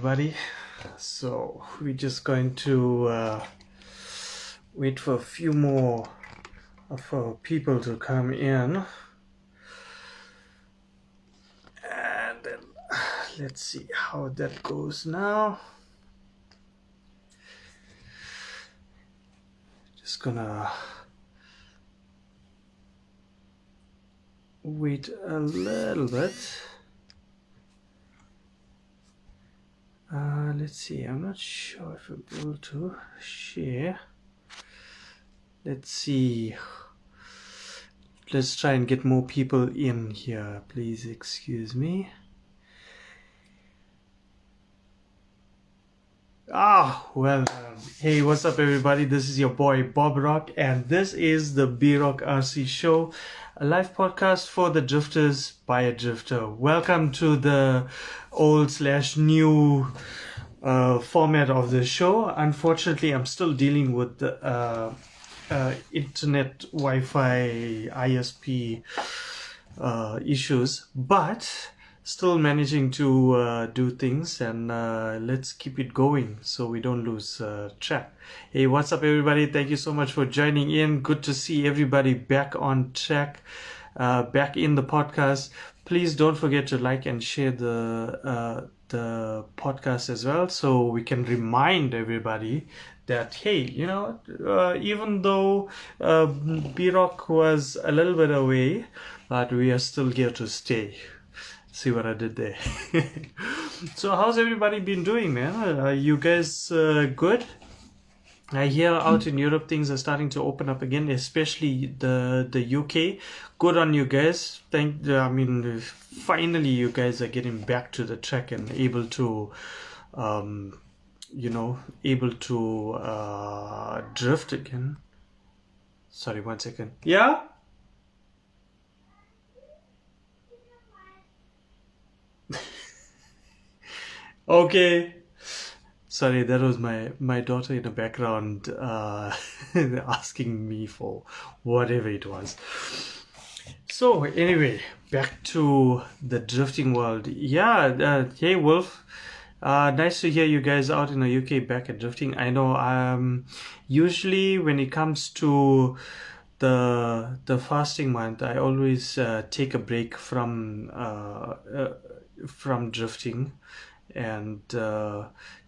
everybody. So we're just going to wait for a few more of our people to come in, and then let's see how that goes now. Just gonna wait a little bit. Let's see, I'm not sure if I'm able to share. Let's see. Let's try and get more people in here. Please excuse me. Hey, what's up everybody? This is your boy Bob Rock, and this is the B Rock RC Show, a live podcast for the drifters by a drifter. Welcome to the old/new format of the show. Unfortunately, I'm still dealing with the internet Wi-Fi ISP issues, but still managing to do things, and let's keep it going so we don't lose track. Hey, what's up everybody? Thank you so much for joining in. Good to see everybody back on track, back in the podcast. Please don't forget to like and share the podcast as well, so we can remind everybody that, hey, you know, even though B-Rock was a little bit away, but we are still here to stay. See what I did there? So how's everybody been doing, man? Are you guys good? I hear out in Europe things are starting to open up again, especially the UK. Good on you guys. Finally you guys are getting back to the track and able to drift again. Sorry, 1 second. Yeah? Okay. Sorry, that was my daughter in the background asking me for whatever it was. So anyway, back to the drifting world. Yeah, hey Wolf. Nice to hear you guys out in the UK back at drifting. I know usually when it comes to the fasting month, I always take a break from drifting, and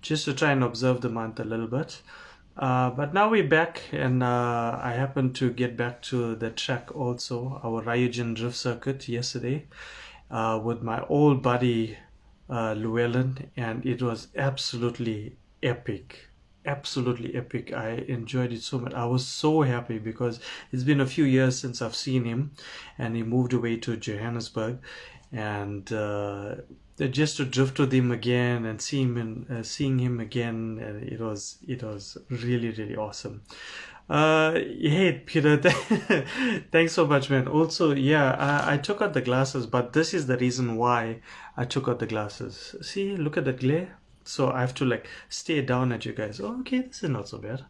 just to try and observe the month a little bit. But now we're back, and I happened to get back to the track also, our Ryujin drift circuit yesterday, with my old buddy Llewellyn, and it was absolutely epic. Absolutely epic. I enjoyed it so much. I was so happy because it's been a few years since I've seen him, and he moved away to Johannesburg, and just to drift with him again and seeing him again, it was really, really awesome. Hey Peter, thanks so much, man. Also, yeah, I took out the glasses, but this is the reason why I took out the glasses. See, look at the glare. So I have to like stare down at you guys. Oh, okay, this is not so bad.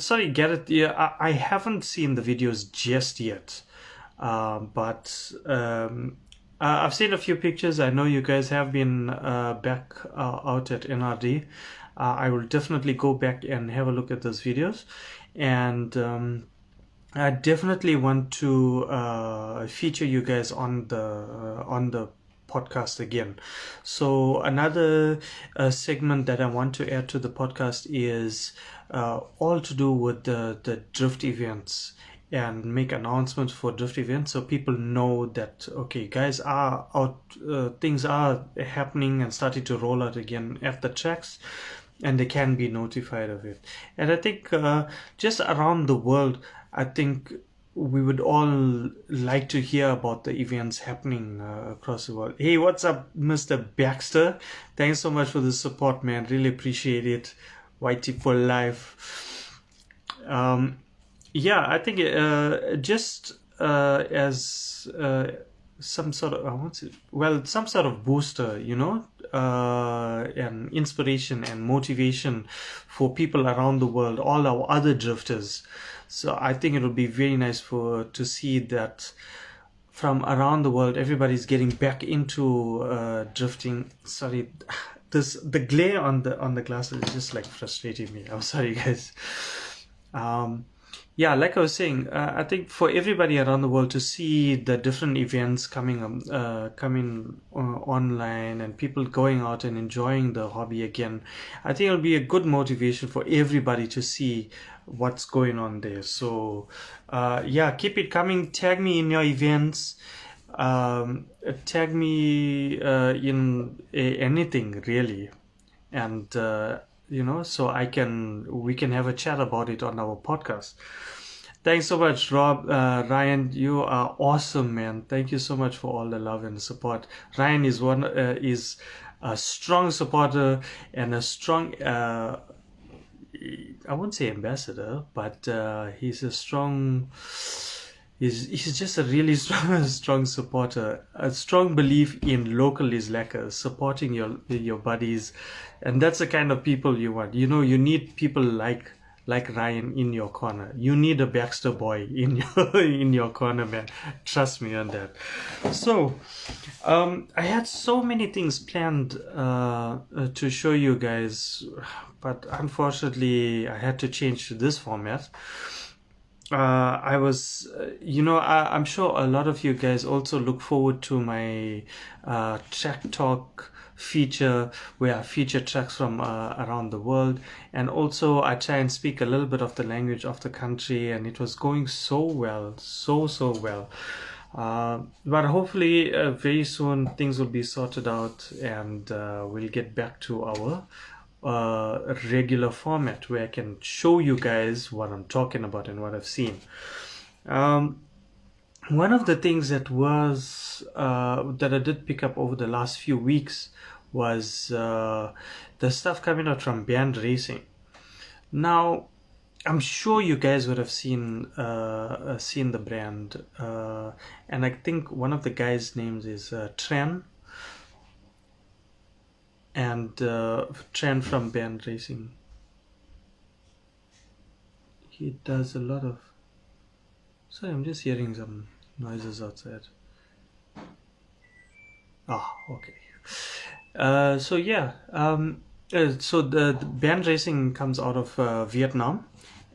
Sorry, Garrett. Yeah, I haven't seen the videos just yet. But I've seen a few pictures. I know you guys have been back out at NRD. I will definitely go back and have a look at those videos, and I definitely want to feature you guys on the podcast again. So another segment that I want to add to the podcast is all to do with the drift events, and make announcements for drift events so people know that, okay, guys are out, things are happening and starting to roll out again at the tracks, and they can be notified of it. And I think just around the world, I think we would all like to hear about the events happening across the world. Hey, what's up, Mr. Baxter? Thanks so much for the support, man. Really appreciate it. Whitey for life. Yeah, I think just as some sort of booster, you know, and inspiration and motivation for people around the world, all our other drifters. So I think it would be very nice to see that from around the world. Everybody's getting back into drifting. Sorry, the glare on the glasses is just like frustrating me. I'm sorry, guys. Yeah, like I was saying, I think for everybody around the world to see the different events coming online and people going out and enjoying the hobby again, I think it'll be a good motivation for everybody to see what's going on there. So, yeah, keep it coming. Tag me in your events. Tag me in anything really, and so we can have a chat about it on our podcast. Thanks so much, Rob. Ryan, you are awesome, man. Thank you so much for all the love and support. Ryan is a strong supporter and a strong I won't say ambassador, but he's a strong. He's just a really strong supporter, a strong belief in local is lacquer, supporting your buddies, and that's the kind of people you want. You need people like Ryan in your corner. You need a Baxter boy in your corner, man. Trust me on that. So, I had so many things planned to show you guys, but unfortunately, I had to change to this format. I was, I'm sure a lot of you guys also look forward to my track talk feature where I feature tracks from around the world, and also I try and speak a little bit of the language of the country, and it was going so well, so well. But hopefully very soon things will be sorted out, and we'll get back to our regular format where I can show you guys what I'm talking about and what I've seen. One of the things that I did pick up over the last few weeks was the stuff coming out from BND Racing. Now, I'm sure you guys would have seen the brand, and I think one of the guys' names is Tren. And Tren from BND Racing. He does a lot of. Sorry, I'm just hearing some noises outside. Okay. So yeah. So the BND Racing comes out of Vietnam,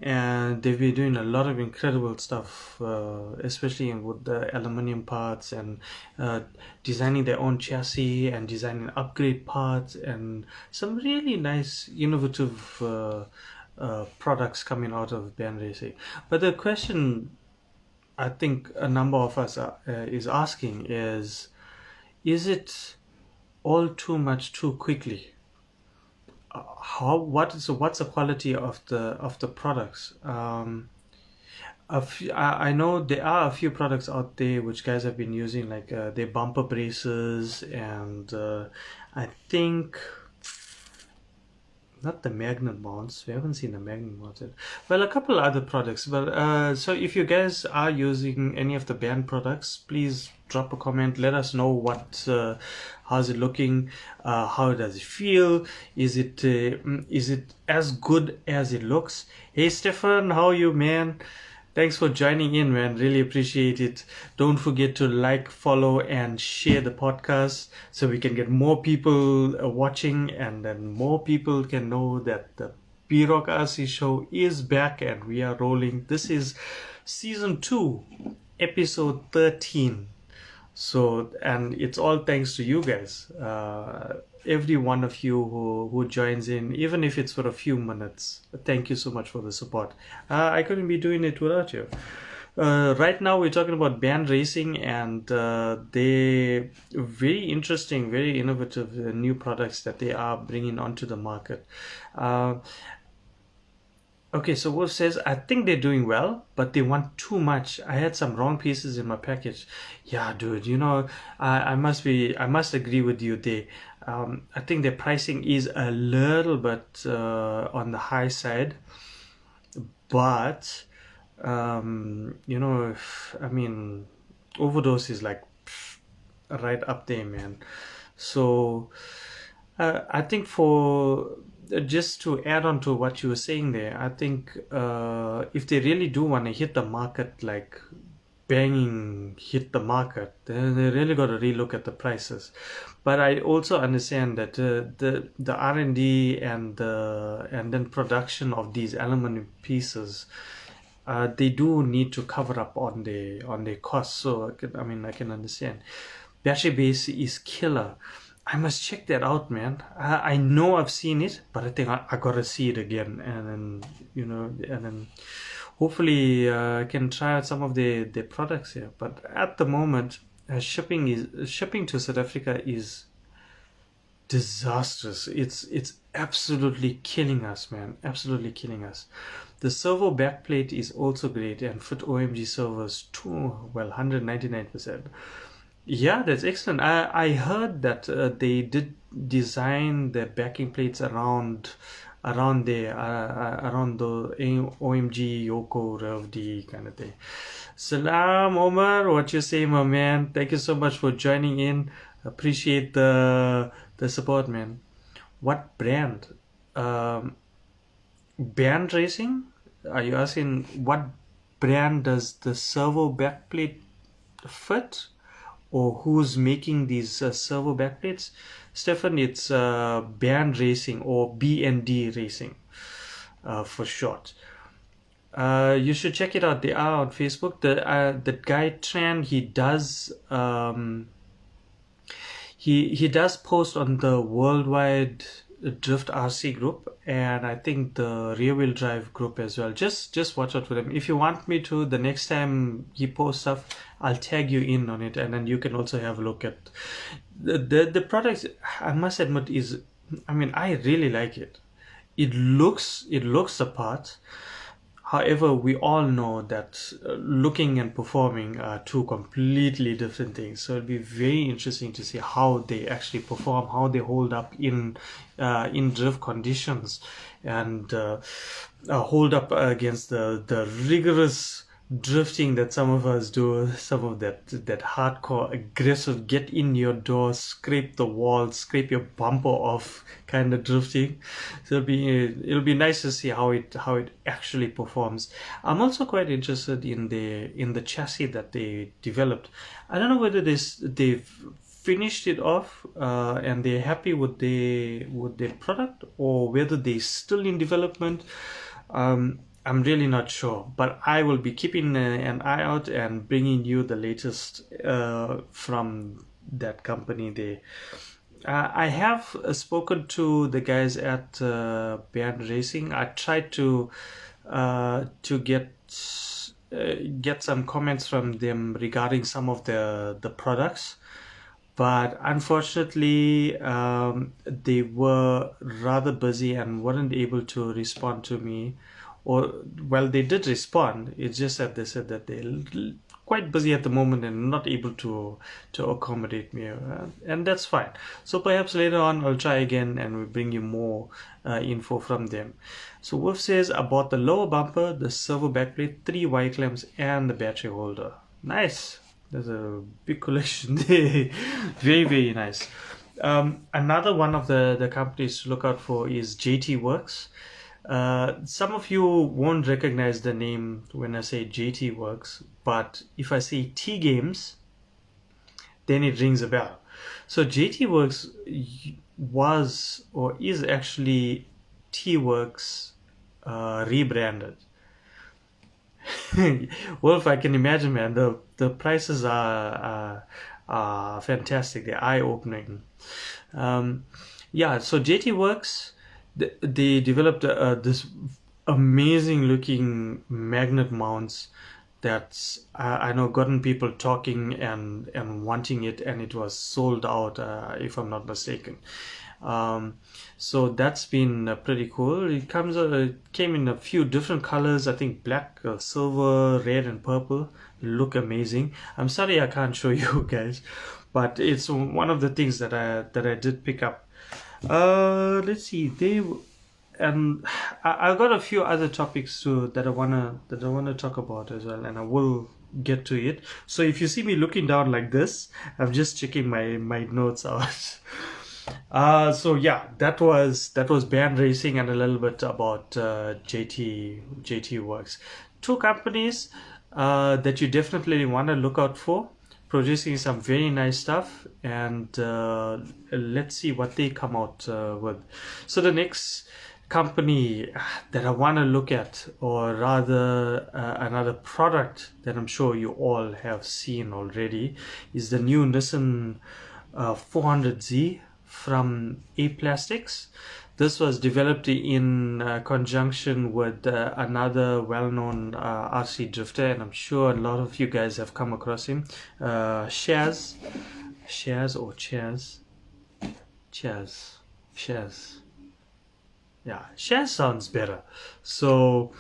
and they've been doing a lot of incredible stuff, especially with the aluminium parts and designing their own chassis and designing upgrade parts and some really nice innovative products coming out of BND Racing. But the question I think a number of us is asking is it all too much too quickly? What's the quality of the products? I know there are a few products out there which guys have been using, like their bumper braces, and I think not the magnet mounts. We haven't seen the magnet mounts yet. Well, a couple other products. But so if you guys are using any of the BND products, please drop a comment. Let us know how's it looking, how does it feel, is it as good as it looks? Hey Stefan, how are you, man? Thanks for joining in, man. Really appreciate it. Don't forget to like, follow, and share the podcast so we can get more people watching, and then more people can know that the B-Rock RC show is back and we are rolling. This is season 2, episode 13. So, and it's all thanks to you guys. Every one of you who joins in, even if it's for a few minutes. Thank you so much for the support. I couldn't be doing it without you. Right now we're talking about BND Racing, and they very interesting, very innovative new products that they are bringing onto the market. Okay, so Wolf says, I think they're doing well, but they want too much. I had some wrong pieces in my package. Yeah, dude, I must agree with you there. I think their pricing is a little bit on the high side, but I mean, overdose is like right up there, man. So I think just to add on to what you were saying there, I think if they really do want to hit the market like banging hit the market, then they really got to relook at the prices. But I also understand that the R&D and then production of these aluminum pieces, they do need to cover up on the costs. So I can understand. Battery base is killer. I must check that out, man. I know I've seen it, but I think I gotta see it again, and then and then hopefully I can try out some of the products here. But at the moment, shipping to South Africa is disastrous. It's absolutely killing us, man. Absolutely killing us. The servo backplate is also great and fit OMG servers too. Well, 199%. Yeah, that's excellent. I heard that they did design the backing plates around the OMG Yoko Rev D kind of thing. Salam Omar, what you say, my man? Thank you so much for joining in. Appreciate the support, man. What brand? Band Racing? Are you asking what brand does the servo backplate fit? Or who's making these servo backplates? Stefan, it's Band Racing or BND Racing for short. You should check it out. They are on Facebook. The guy Tran, he does post on the worldwide Drift RC group, and I think the rear wheel drive group as well. Just watch out for them. If you want me to, the next time he posts stuff, I'll tag you in on it, and then you can also have a look at the products. I must admit I really like it. It looks the part. However, we all know that looking and performing are two completely different things. So it'll be very interesting to see how they actually perform, how they hold up in drift conditions, and hold up against the rigorous drifting that some of us do, some of that hardcore aggressive get in your door, scrape the wall, scrape your bumper off kind of drifting. So it'll be nice to see how it actually performs. I'm also quite interested in the chassis that they developed. I don't know whether they've finished it off and they're happy with their product, or whether they're still in development. I'm really not sure, but I will be keeping an eye out and bringing you the latest from that company. I have spoken to the guys at BND Racing. I tried to get some comments from them regarding some of the products, but unfortunately they were rather busy and weren't able to respond to me. Or, well, they did respond. It's just that they said that they're quite busy at the moment and not able to accommodate me, and that's fine. So perhaps later on I'll try again and we'll bring you more info from them. So Wolf says, I bought the lower bumper, the servo backplate, 3 Y clamps, and the battery holder. Nice. There's a big collection there. Very, very nice. Another one of the companies to look out for is JT Works. Some of you won't recognize the name when I say JT Works, but if I say T Games, then it rings a bell. So JT Works was or is actually T Works rebranded. Wolf, I can imagine, man. The prices are fantastic. They're eye-opening. So JT Works, they developed this amazing looking magnet mounts that I know gotten people talking and wanting it, and it was sold out if I'm not mistaken. So that's been pretty cool. It came in a few different colors. I think black, silver, red, and purple. Look amazing. I'm sorry I can't show you guys, but it's one of the things that I did pick up. Let's see. I've got a few other topics too that I wanna talk about as well, and I will get to it. So if you see me looking down like this, I'm just checking my notes out. So yeah, that was BND Racing and a little bit about JT Works. Two companies. that you definitely want to look out for, producing some very nice stuff, and let's see what they come out with. So the next company that I want to look at, or rather another product that I'm sure you all have seen already, is the new Nissan 400Z from APlastics. This was developed in conjunction with another well-known RC drifter, and I'm sure a lot of you guys have come across him, Chaz or Chaz. Yeah, Chaz sounds better. So,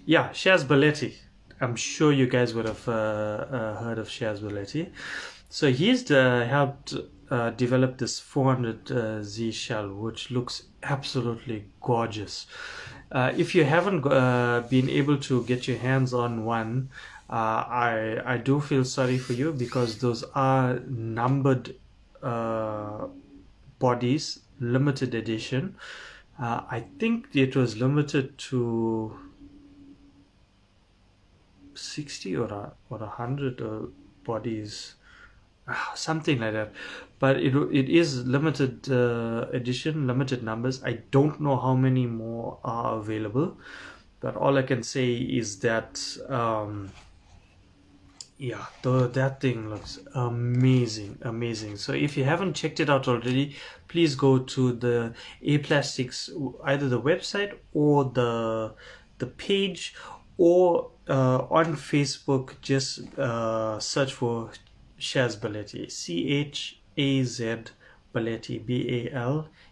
yeah, Chaz Balletti. I'm sure you guys would have heard of Chaz Balletti. So he's helped develop this 400Z shell, which looks absolutely gorgeous. If you haven't been able to get your hands on one, I do feel sorry for you, because those are numbered bodies, limited edition. I think it was limited to 60 or 100 bodies, something like that. But it is limited edition, limited numbers. I don't know how many more are available, but all I can say is that yeah, that thing looks amazing. So if you haven't checked it out already, please go to the APlastics, either the website or the page, or on Facebook, just search for Chaz Balletti, Chaz Balletti,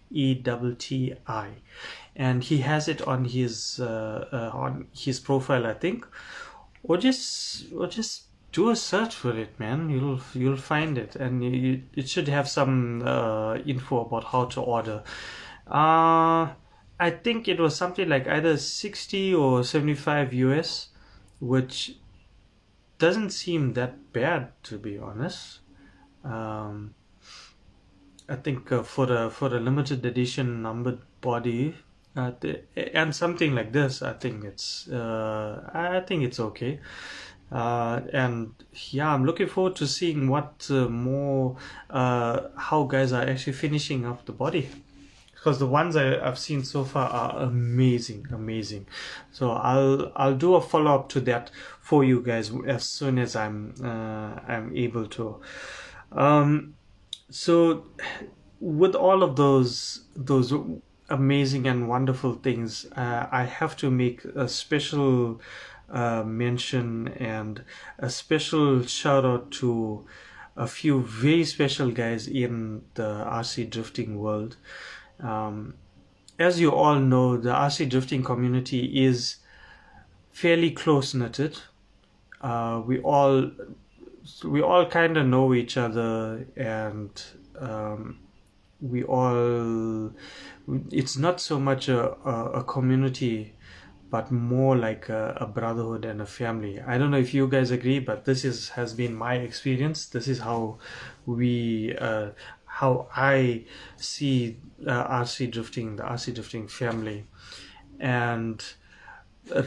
Baletti, and he has it on his profile, I think, or just do a search for it, man. You'll find it, and it should have some info about how to order. I think it was something like either 60 or 75 US, which doesn't seem that bad, to be honest. I think for the limited edition numbered body, and something like this, I think it's okay. And yeah, I'm looking forward to seeing what more how guys are actually finishing up the body, because the ones I've seen so far are amazing. So I'll do a follow-up to that for you guys as soon as I'm able to. So with all of those amazing and wonderful things, I have to make a special mention and a special shout out to a few very special guys in the RC drifting world. As you all know, the RC drifting community is fairly close knitted. We all kind of know each other, and it's not so much a community, but more like a brotherhood and a family. I don't know if you guys agree, but this has been my experience. This is how I see RC drifting, the RC drifting family. And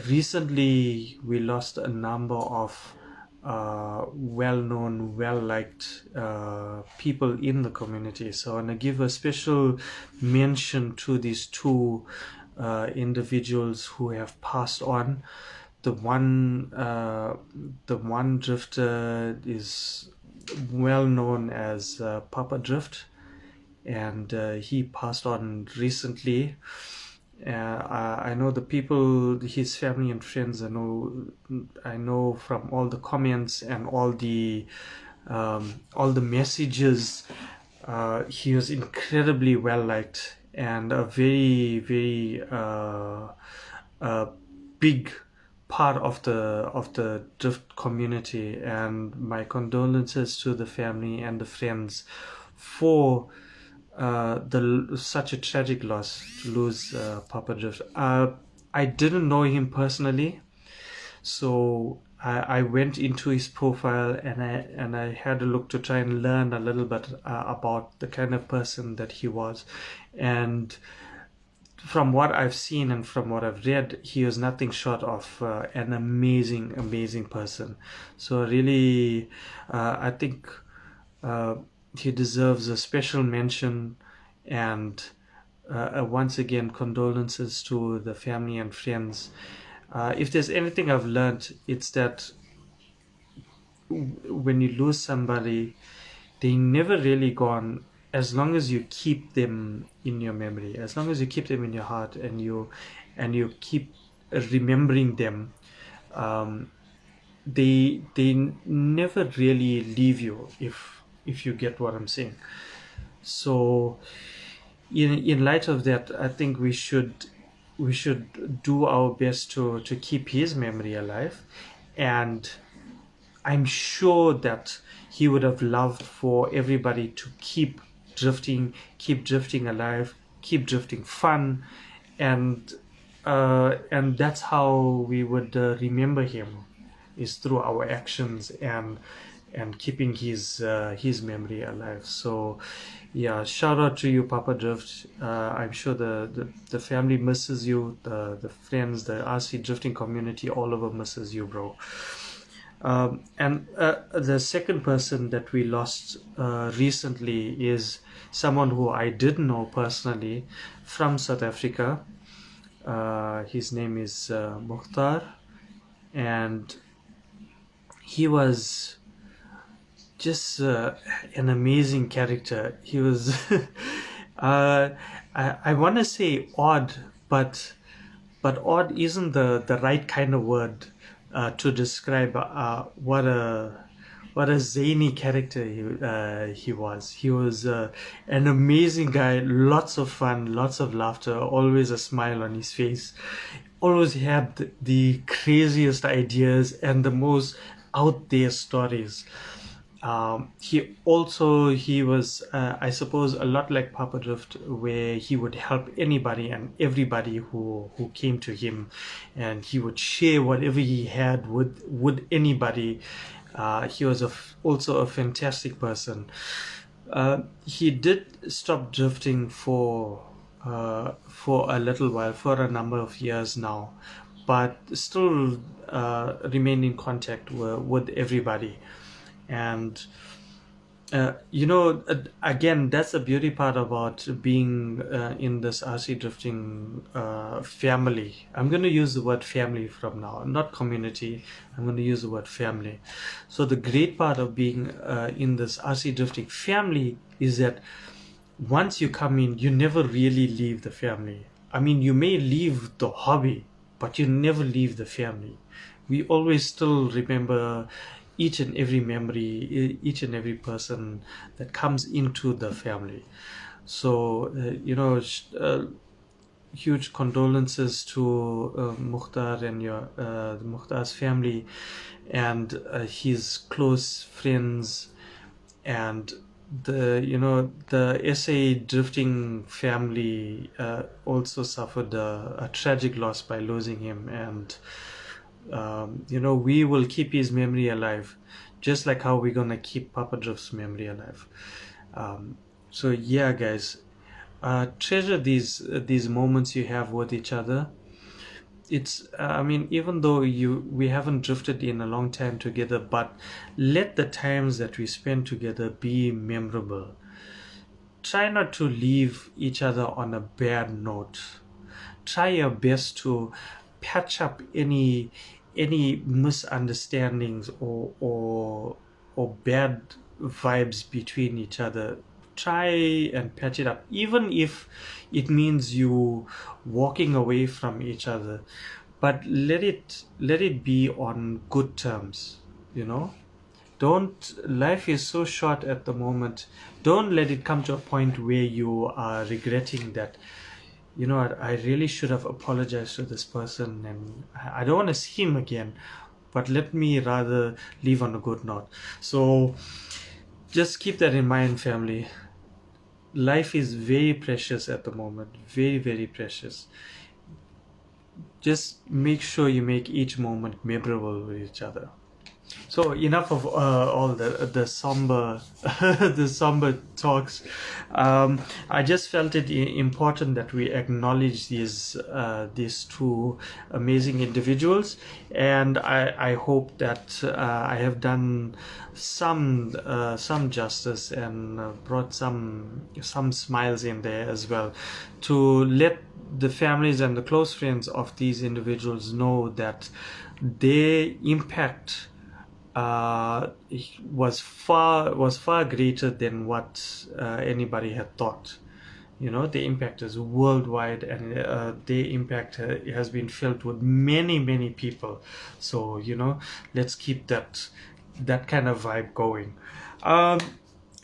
recently we lost a number of well-known, well-liked people in the community. So I want to give a special mention to these two individuals who have passed on. The one drifter is well known as Papa Drift, and he passed on recently. I know the people, his family and friends. I know from all the comments and all the messages. He was incredibly well liked, and a very big part of the drift community. And my condolences to the family and the friends for such a tragic loss, to lose Papa Drift. I didn't know him personally, so I went into his profile and I had a look to try and learn a little bit about the kind of person that he was. And from what I've seen and from what I've read, he was nothing short of an amazing person. So really, I think uh, he deserves a special mention. And once again, condolences to the family and friends. If there's anything I've learned, it's that when you lose somebody, they never really gone, as long as you keep them in your memory, as long as you keep them in your heart, and you keep remembering them. um, they never really leave you, if you get what I'm saying. So in light of that, I think we should do our best to keep his memory alive. And I'm sure that he would have loved for everybody to keep drifting alive, keep drifting fun, and that's how we would remember him, is through our actions and keeping his memory alive. So, yeah, shout out to you, Papa Drift. I'm sure the family misses you, the friends, the RC drifting community all over misses you, bro. And the second person that we lost recently is someone who I did know personally from South Africa. His name is Mukhtar, and he was just an amazing character. He was, I want to say odd, but odd isn't the right kind of word to describe what a zany character he was. He was an amazing guy, lots of fun, lots of laughter, always a smile on his face. Always had the craziest ideas and the most out there stories. He was, I suppose, a lot like Papa Drift, where he would help anybody and everybody who came to him, and he would share whatever he had with anybody. He was also a fantastic person. He did stop drifting for a little while, for a number of years now, but still remained in contact with everybody. And again, that's the beauty part about being in this RC drifting family. I'm going to use the word family from now, not community. I'm going to use the word family. So the great part of being in this RC drifting family is that once you come in, you never really leave the family. I mean, you may leave the hobby, but you never leave the family. We always still remember each and every memory, each and every person that comes into the family. So, huge condolences to Mukhtar and Mukhtar's family and his close friends, and the SA drifting family also suffered a tragic loss by losing him. And we will keep his memory alive, just like how we're gonna keep Papa Drift's memory alive. So yeah, guys, treasure these moments you have with each other. It's I mean, even though we haven't drifted in a long time together, but let the times that we spend together be memorable. Try not to leave each other on a bad note. Try your best to patch up any misunderstandings or bad vibes between each other. Try and patch it up, even if it means you walking away from each other, but let it be on good terms. Don't Life is so short at the moment. Don't let it come to a point where you are regretting that, I really should have apologized to this person, and I don't want to see him again, but let me rather leave on a good note. So just keep that in mind, family. Life is very precious at the moment, very, very precious. Just make sure you make each moment memorable with each other. So enough of all the somber the somber talks. I just felt it important that we acknowledge these two amazing individuals, and I hope that I have done some justice and brought some smiles in there as well, to let the families and the close friends of these individuals know that their impact was far greater than what anybody had thought. You know, the impact is worldwide, and the impact has been felt with many people. So, you know, let's keep that kind of vibe going.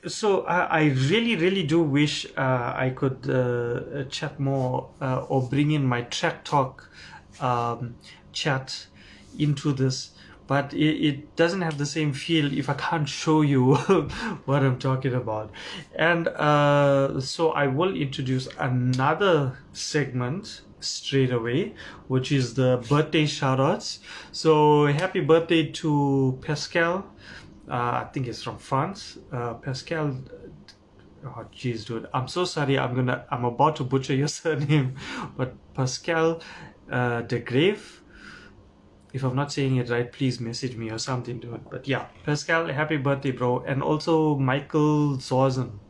So I really do wish I could chat more or bring in my track talk chat into this, but it doesn't have the same feel if I can't show you what I'm talking about. And so I will introduce another segment straight away, which is the birthday shoutouts. So happy birthday to Pascal. I think it's from France. Pascal. Oh jeez, dude. I'm so sorry. I'm about to butcher your surname, but Pascal de Grave. If I'm not saying it right, please message me or something, dude. But yeah, Pascal, happy birthday, bro. And also Michael Zorzen,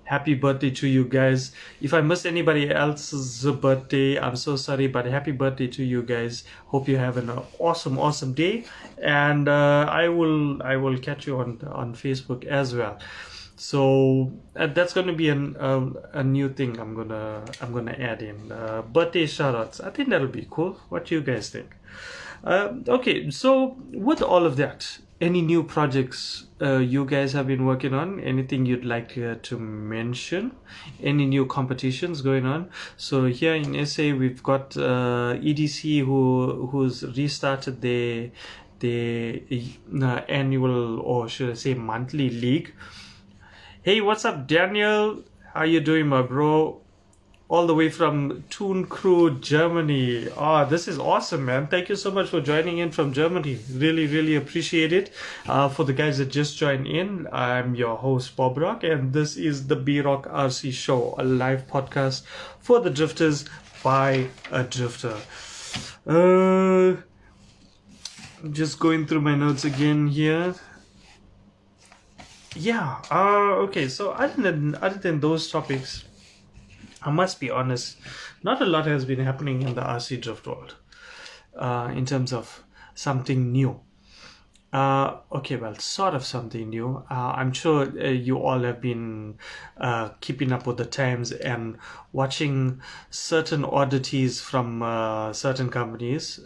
happy birthday to you guys. If I missed anybody else's birthday, I'm so sorry, but happy birthday to you guys. Hope you have an awesome day, and I will catch you on Facebook as well. So that's going to be a new thing I'm gonna add in, birthday shoutouts. I think that'll be cool. What do you guys think? Okay, so with all of that, any new projects you guys have been working on? Anything you'd like to mention? Any new competitions going on? So here in SA, we've got EDC who's restarted their annual, or should I say monthly league. Hey, what's up, Daniel? How you doing, my bro? All the way from Toon Crew, Germany. Ah, this is awesome, man. Thank you so much for joining in from Germany. Really appreciate it. For the guys that just joined in, I'm your host, Bob Rock, and this is the B-Rock RC Show, a live podcast for the drifters by a drifter. I'm just going through my notes again here. Yeah, okay, so other than those topics, I must be honest, not a lot has been happening in the RC drift world in terms of something new. Okay, well, sort of something new. I'm sure you all have been keeping up with the times and watching certain oddities from certain companies.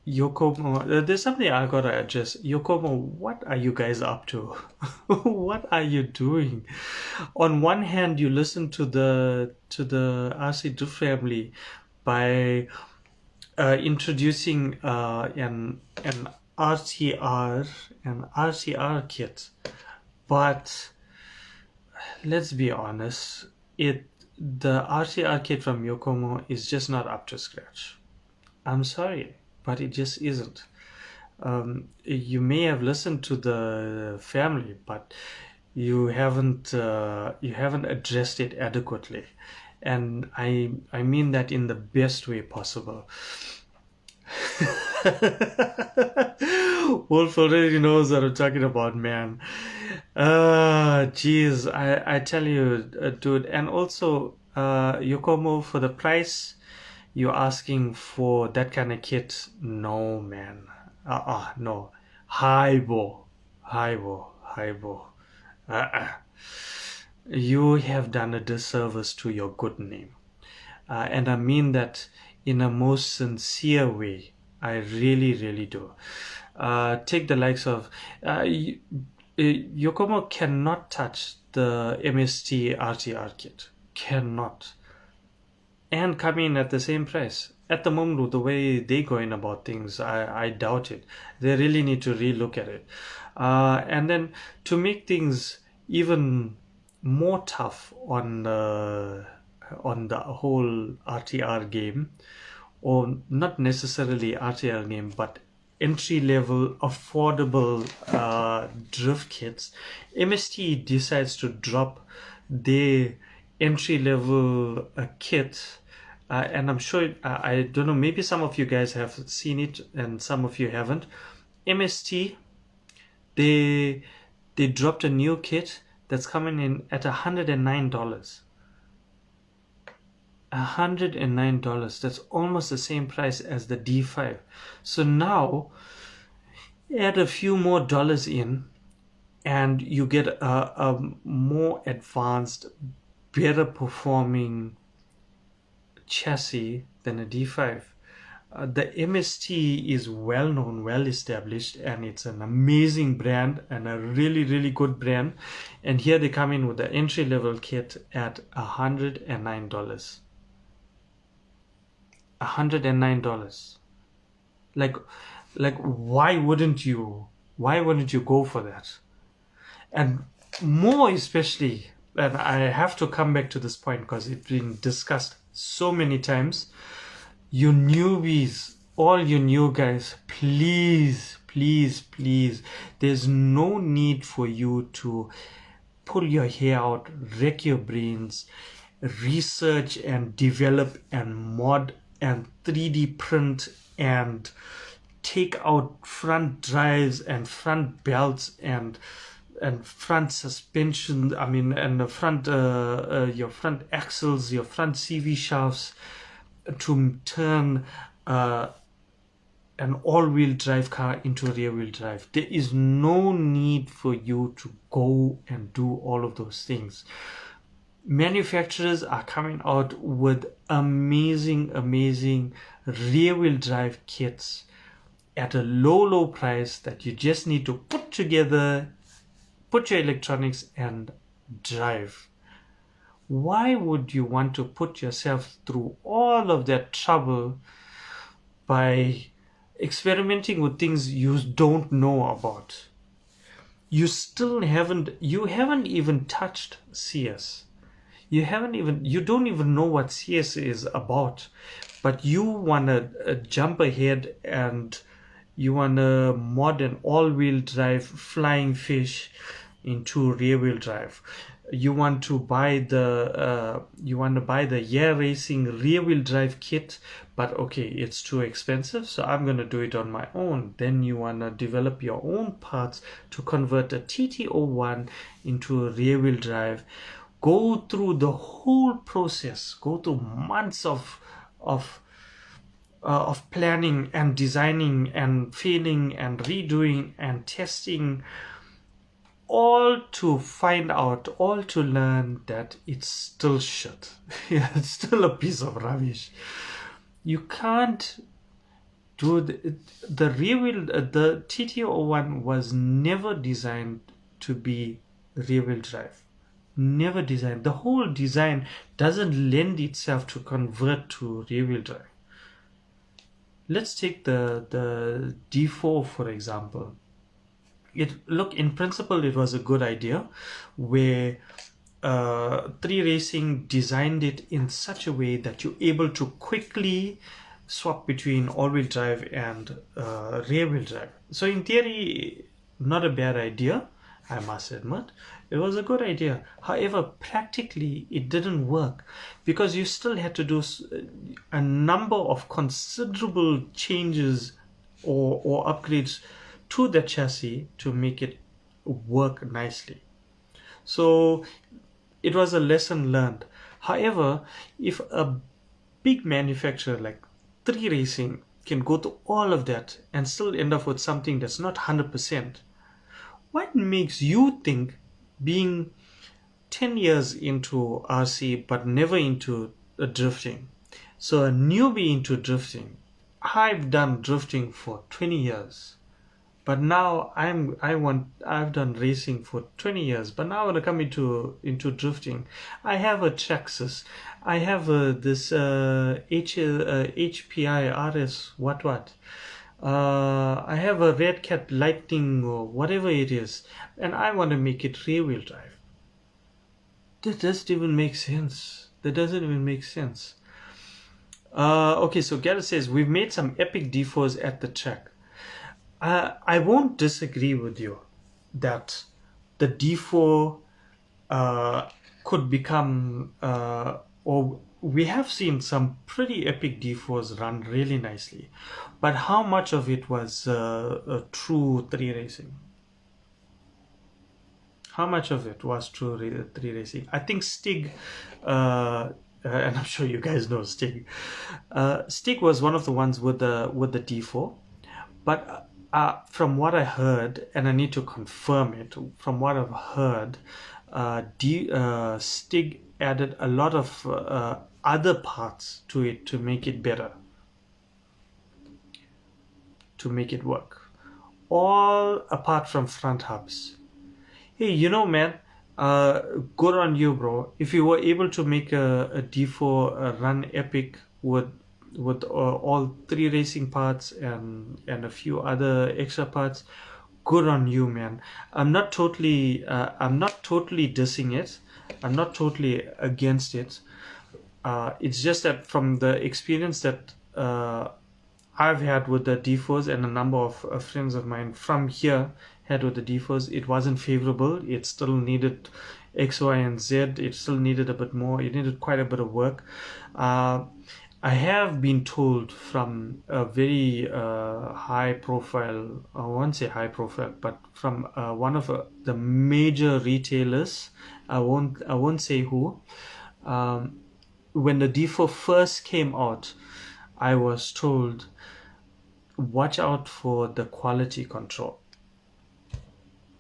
Yokomo, there's something I gotta address. Yokomo, what are you guys up to? What are you doing? On one hand, you listen to the RC Drift family by introducing an RCR kit, but let's be honest, the RCR kit from Yokomo is just not up to scratch. I'm sorry, but it just isn't. You may have listened to the family, but you haven't addressed it adequately, and I mean that in the best way possible. Wolf already knows what I'm talking about, man. Jeez, I tell you, dude. And also, Yokomo, for the price you're asking for that kind of kit, no, man. No. Haibo. You have done a disservice to your good name. And I mean that in a most sincere way. I really do. Take the likes of Yokomo cannot touch the MST RTR kit. Cannot. And come in at the same price. At the moment, with the way they're going about things, I doubt it. They really need to relook at it. And then to make things even more tough on the whole RTR game, or not necessarily RTR game, but entry-level affordable drift kits, MST decides to drop their entry-level kit. And I'm sure, I don't know, maybe some of you guys have seen it and some of you haven't. MST, they dropped a new kit that's coming in at $109. $109. That's almost the same price as the D5. So now add a few more dollars in and you get a more advanced, better performing chassis than a D5. The MST is well known, well established, and it's an amazing brand and a really, really good brand. And here they come in with the entry level kit at $109. $109. Like why wouldn't you go for that? And more especially, and I have to come back to this point because it's been discussed so many times, you newbies, all you new guys, please, there's no need for you to pull your hair out, wreck your brains, research and develop and mod and 3D print and take out front drives and front belts and front suspension, and the front your front axles, your front CV shafts, to turn an all-wheel drive car into rear-wheel drive. There is no need for you to go and do all of those things. Manufacturers are coming out with amazing rear-wheel drive kits at a low price that you just need to put together, put your electronics and drive. Why would you want to put yourself through all of that trouble by experimenting with things you don't know about? You haven't even touched CS. You don't even know what CS is about, but you want to jump ahead and you want to mod an all-wheel drive flying fish into rear-wheel drive. You want to buy the Yeah Racing rear-wheel drive kit, but okay, it's too expensive, so I'm going to do it on my own. Then you want to develop your own parts to convert a TT01 into a rear-wheel drive. Go through the whole process. Go through months of planning and designing and failing and redoing and testing, all to find out, all to learn that it's still shit. It's still a piece of rubbish. You can't do the rear wheel. The TT01 was never designed to be rear wheel drive. Never designed. The whole design doesn't lend itself to convert to rear wheel drive. Let's take the D4 for example. In principle, it was a good idea where 3 Racing designed it in such a way that you're able to quickly swap between all-wheel drive and rear-wheel drive. So in theory, not a bad idea, I must admit. It was a good idea. However, practically, it didn't work because you still had to do a number of considerable changes or upgrades to the chassis to make it work nicely. So it was a lesson learned. However, if a big manufacturer like 3 Racing can go to all of that and still end up with something that's not 100%, what makes you think, being 10 years into RC but never into drifting, so a newbie into drifting? I've done drifting for 20 years. But now I've done racing for 20 years, but now I want to come into drifting. I have a Traxxas. I have this HPI RS what. I have a Red Cat Lightning or whatever it is, and I want to make it rear wheel drive. That doesn't even make sense. Okay, so Gareth says we've made some epic D4s at the track. I won't disagree with you that the D4 uh, could become, or we have seen some pretty epic D4s run really nicely, but how much of it was a true three racing? How much of it was true three racing? I think Stig, and I'm sure you guys know Stig. Stig was one of the ones with the D4, but from what I heard, and I need to confirm it, from what I've heard, Stig added a lot of other parts to it to make it better, to make it work, all apart from front hubs. Hey, man, good on you, bro. If you were able to make a D4 run epic with all three racing parts and a few other extra parts, good on you, man. I'm not totally dissing it. I'm not totally against it. It's just that from the experience that I've had with the D4s, and a number of friends of mine from here had with the D4s, it wasn't favorable. It still needed X, Y, and Z. It still needed a bit more. It needed quite a bit of work. I have been told from a very high profile, I won't say high profile, but from one of the major retailers, I won't say who. When the D4 first came out, I was told, watch out for the quality control.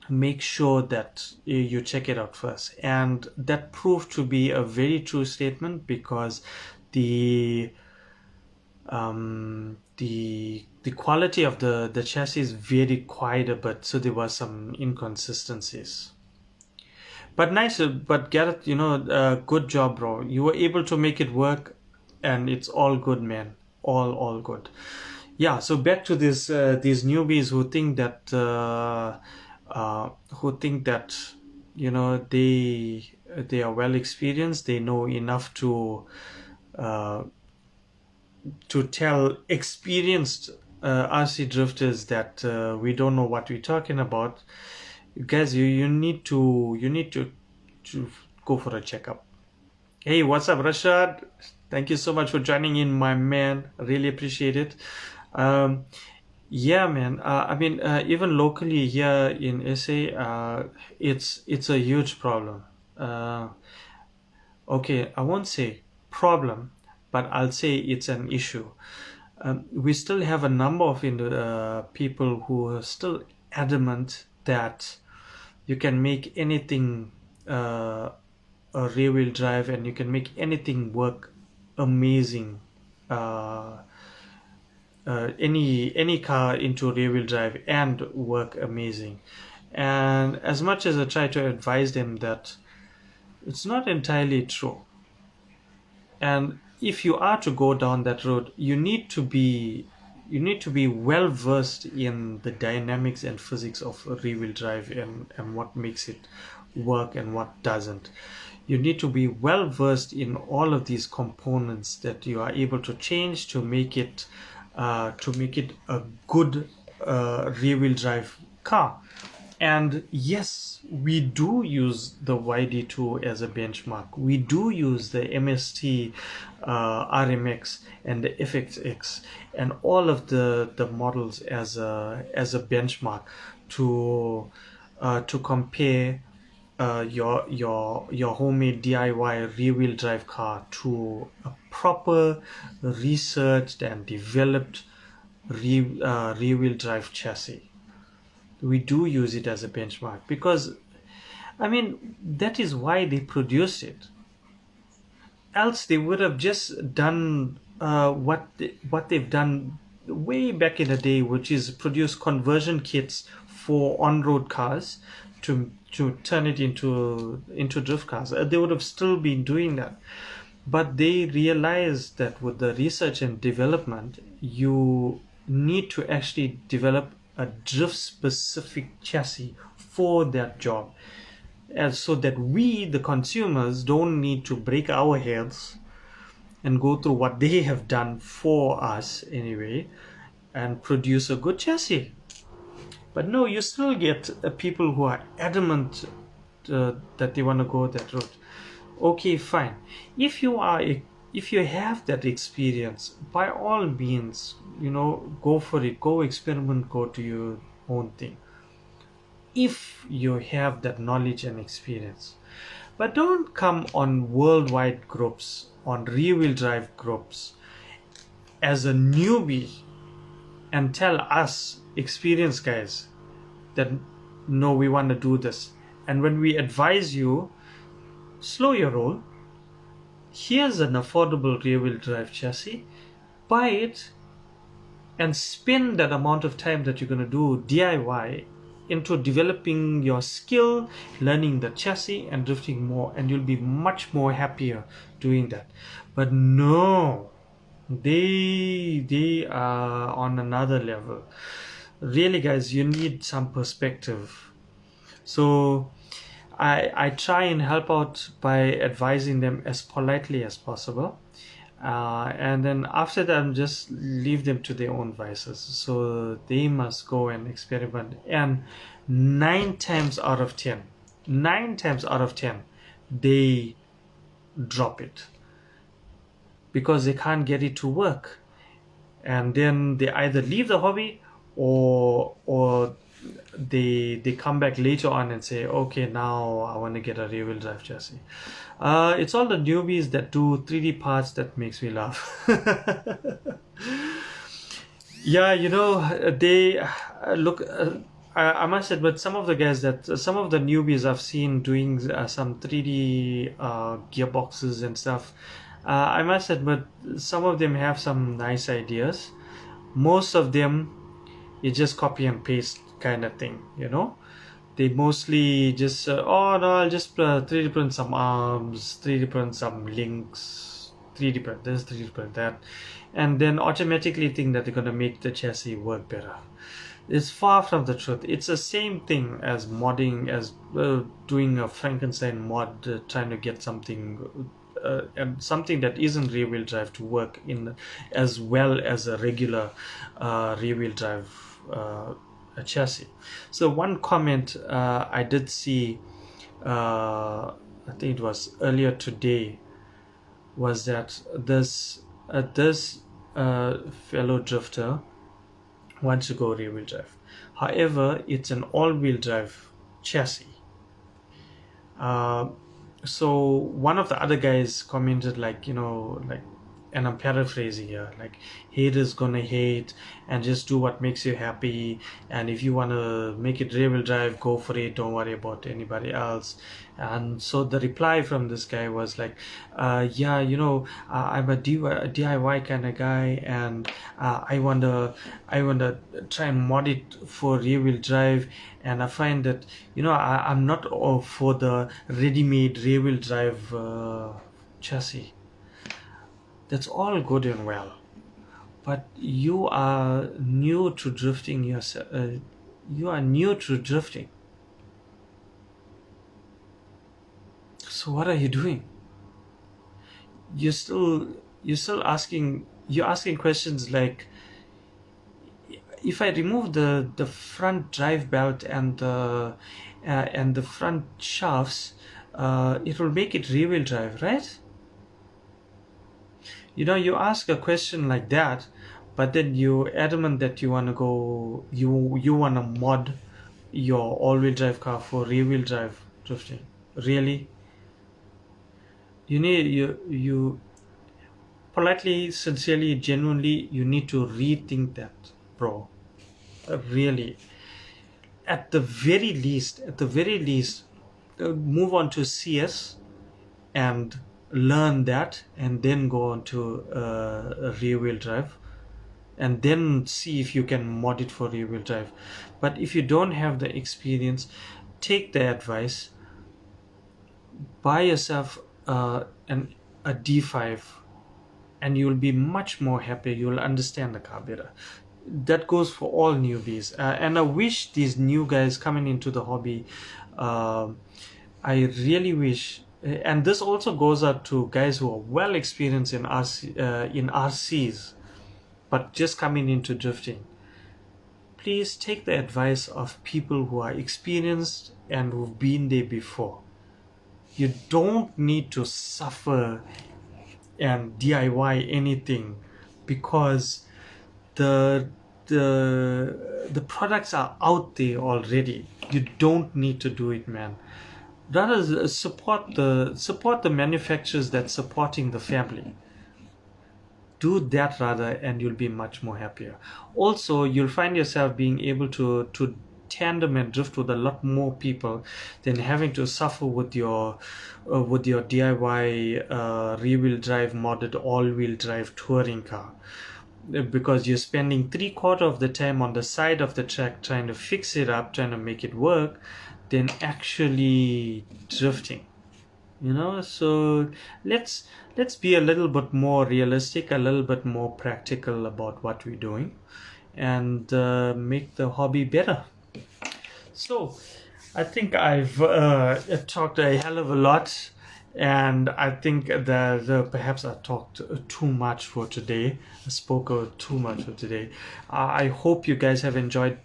Make sure that you check it out first. And that proved to be a very true statement, because the quality of the chassis varied quite a bit, so there was some inconsistencies. But nice, but Gareth, good job, bro. You were able to make it work, and it's all good, man. All good. Yeah. So back to these newbies who think that they are well experienced. They know enough to tell experienced RC drifters that we don't know what we're talking about. Guys, you need to go for a checkup. Hey, what's up, Rashad? Thank you so much for joining in, my man. Really appreciate it. Yeah, man. Even locally here in SA, it's a huge problem. Okay, I won't say problem, but I'll say it's an issue. We still have a number of people who are still adamant that you can make anything a rear-wheel drive, and you can make anything work amazing. Any car into rear-wheel drive and work amazing. And as much as I try to advise them that it's not entirely true, and if you are to go down that road, you need to be well versed in the dynamics and physics of a rear-wheel drive, and what makes it work and what doesn't. You need to be well versed in all of these components that you are able to change to make it a good rear-wheel drive car. And yes, we do use the YD2 as a benchmark. We do use the MST RMX and the FXX and all of the models as a benchmark to compare your homemade DIY rear-wheel drive car to a proper researched and developed rear-wheel drive chassis. We do use it as a benchmark because, that is why they produced it. Else they would have just done what they've done way back in the day, which is produce conversion kits for on-road cars to turn it into drift cars. They would have still been doing that, but they realized that with the research and development, you need to actually develop a drift specific chassis for that job, and so that we, the consumers, don't need to break our heads and go through what they have done for us anyway and produce a good chassis. But no, you still get people who are adamant that they want to go that route. Okay, fine. If you have that experience, by all means, go for it. Go experiment. Go do your own thing. If you have that knowledge and experience, but don't come on worldwide groups, on rear-wheel drive groups, as a newbie and tell us experienced guys that no, we want to do this. And when we advise you, slow your roll. Here's an affordable rear-wheel drive chassis. Buy it and spend that amount of time that you're going to do DIY into developing your skill, learning the chassis and drifting more, and you'll be much more happier doing that. But no, they are on another level. Really, guys, you need some perspective. So I try and help out by advising them as politely as possible, and then after that just leave them to their own vices. So they must go and experiment, and 9 times out of 10 they drop it because they can't get it to work, and then they either leave the hobby or they come back later on and say, okay, now I want to get a rear-wheel drive chassis. It's all the newbies that do 3D parts that makes me laugh. Yeah, they look. I must admit, some of the newbies I've seen doing some 3D gearboxes and stuff. I must admit, some of them have some nice ideas. Most of them, it's just copy and paste kind of thing, They mostly just, oh no, I'll just 3D print some arms, 3D print some links, 3D print this, 3D print that, and then automatically think that they're going to make the chassis work better. It's far from the truth. It's the same thing as modding, as doing a Frankenstein mod, trying to get something and something that isn't rear-wheel drive to work in as well as a regular rear-wheel drive a chassis. So one comment I did see, I think it was earlier today, was that this fellow drifter wants to go rear-wheel drive. However, it's an all-wheel drive chassis. So one of the other guys commented and I'm paraphrasing here, haters gonna hate and just do what makes you happy, and if you want to make it rear-wheel drive, go for it, don't worry about anybody else. And so the reply from this guy was I'm a DIY kind of guy, and I wanna try and mod it for rear-wheel drive, and I find that I'm not all for the ready-made rear-wheel drive chassis. That's all good and well, but you are new to drifting yourself. You are new to drifting. So what are you doing? You're still asking. You're asking questions like, if I remove the front drive belt and the front shafts, it will make it rear-wheel drive, right? You ask a question like that, but then you're adamant that you want to go, you want to mod your all-wheel drive car for rear-wheel drive drifting. Really? You politely, sincerely, genuinely, you need to rethink that, bro. Really. At the very least, move on to CS and learn that, and then go on to a rear-wheel drive, and then see if you can mod it for rear-wheel drive. But if you don't have the experience, take the advice, buy yourself a D5, and you'll be much more happy. You'll understand the car better. That goes for all newbies, and I wish these new guys coming into the hobby, I really wish. And this also goes out to guys who are well experienced in RCs, but just coming into drifting. please take the advice of people who are experienced and who've been there before. You don't need to suffer and DIY anything, because the products are out there already. You don't need to do it, man. Rather support the manufacturers that's supporting the family. Do that rather, and you'll be much more happier. Also, you'll find yourself being able to tandem and drift with a lot more people than having to suffer with your DIY rear-wheel drive modded all-wheel drive touring car, because you're spending 3/4 of the time on the side of the track trying to fix it up, trying to make it work, than actually drifting. So let's be a little bit more realistic, a little bit more practical about what we're doing, and make the hobby better. So I think I've talked a hell of a lot, and I think that perhaps I talked too much for today. I spoke too much for today. I hope you guys have enjoyed,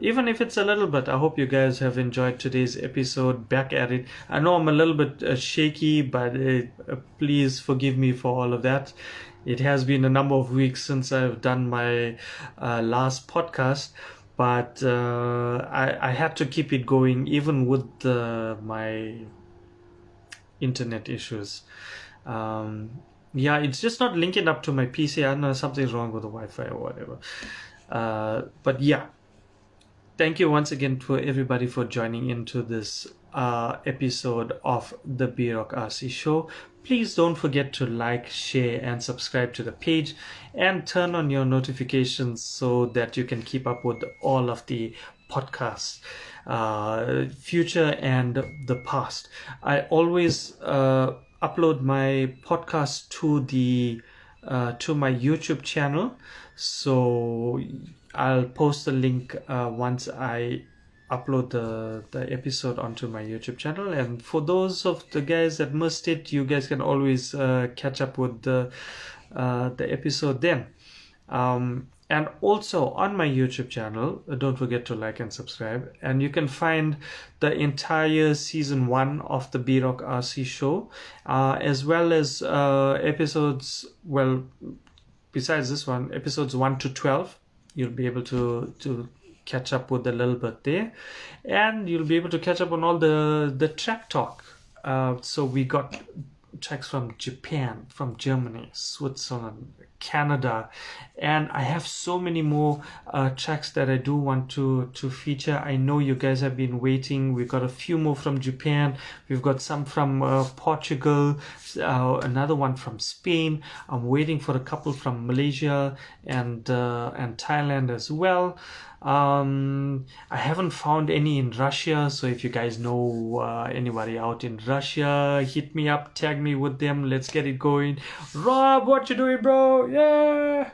even if it's a little bit, I hope you guys have enjoyed today's episode. Back at it. I know I'm a little bit shaky, but please forgive me for all of that. It has been a number of weeks since I've done my last podcast, but I had to keep it going even with my internet issues. It's just not linking up to my PC. I don't know, something's wrong with the Wi-Fi or whatever. But yeah, thank you once again for everybody for joining into this episode of the B-Rock RC Show. Please don't forget to like, share, and subscribe to the page, and turn on your notifications so that you can keep up with all of the podcasts, future and the past. I always upload my podcast to my YouTube channel, so I'll post the link once I upload the episode onto my YouTube channel. And for those of the guys that missed it, you guys can always catch up with the episode then. And also on my YouTube channel, don't forget to like and subscribe, and you can find the entire season 1 of the B-Rock RC Show, as well as episodes, besides this one, episodes 1 to 12. You'll be able to catch up with a little bit there, and you'll be able to catch up on all the track talk. So we got tracks from Japan, from Germany, Switzerland, Canada, and I have so many more tracks that I do want to feature. I know you guys have been waiting. We've got a few more from Japan. We've got some from Portugal, another one from Spain. I'm waiting for a couple from Malaysia and Thailand as well. I haven't found any in Russia, so if you guys know anybody out in Russia, hit me up, tag me with them, let's get it going. Rob, what you doing, bro? Yeah.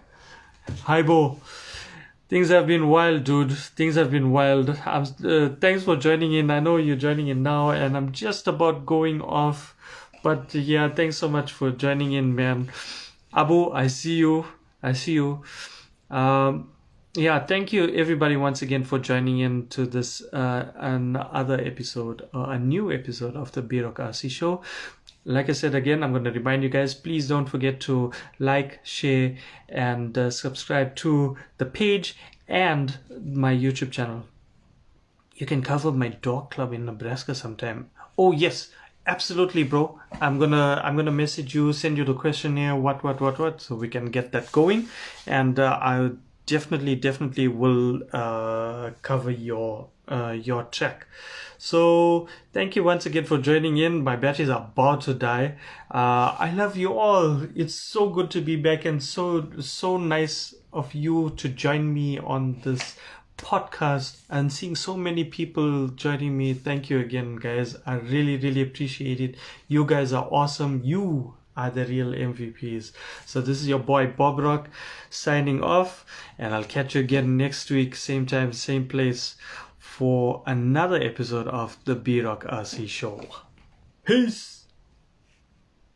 Hi, Bo. Things have been wild, dude. Things have been wild. Thanks for joining in. I know you're joining in now, and I'm just about going off, but yeah, thanks so much for joining in, man. Abu, I see you. Yeah, thank you everybody once again for joining in to this another episode, a new episode of the B-Rock RC Show. Like I said again, I'm going to remind you guys, please don't forget to like, share, and subscribe to the page and my YouTube channel. You can cover my dog club in Nebraska sometime. Oh yes, absolutely, bro. I'm gonna message you, send you the questionnaire, what, so we can get that going, and I definitely will cover your track. So thank you once again for joining in. My battery's about to die. I love you all. It's so good to be back, and so nice of you to join me on this podcast and seeing so many people joining me. Thank you again, guys. I really appreciate it. You guys are awesome. You are the real MVPs. So this is your boy Bob Rock signing off, and I'll catch you again next week, same time, same place, for another episode of the B-Rock RC Show. Peace.